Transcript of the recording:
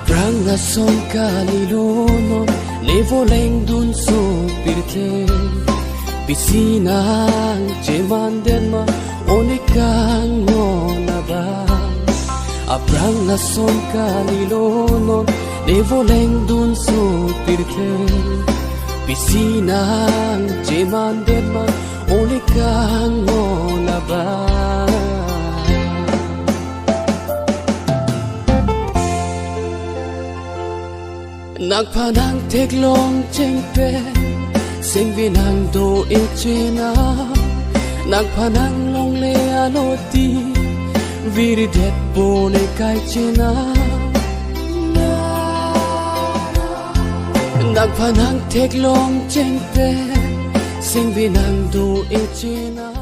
Apranga son kalilonon ne voleng dun so pirte pisinang jemandet ma onikang ngonaba. Apranga son kalilonon ne voleng dun so pirte pisinang jemandet ma onikang ngonaba. Nagpanang teglong chengpe sing vinang do ichena nagpanang long le aloti viri det bone kai chena nagpanang teglong chengpe sing vinang do ichena.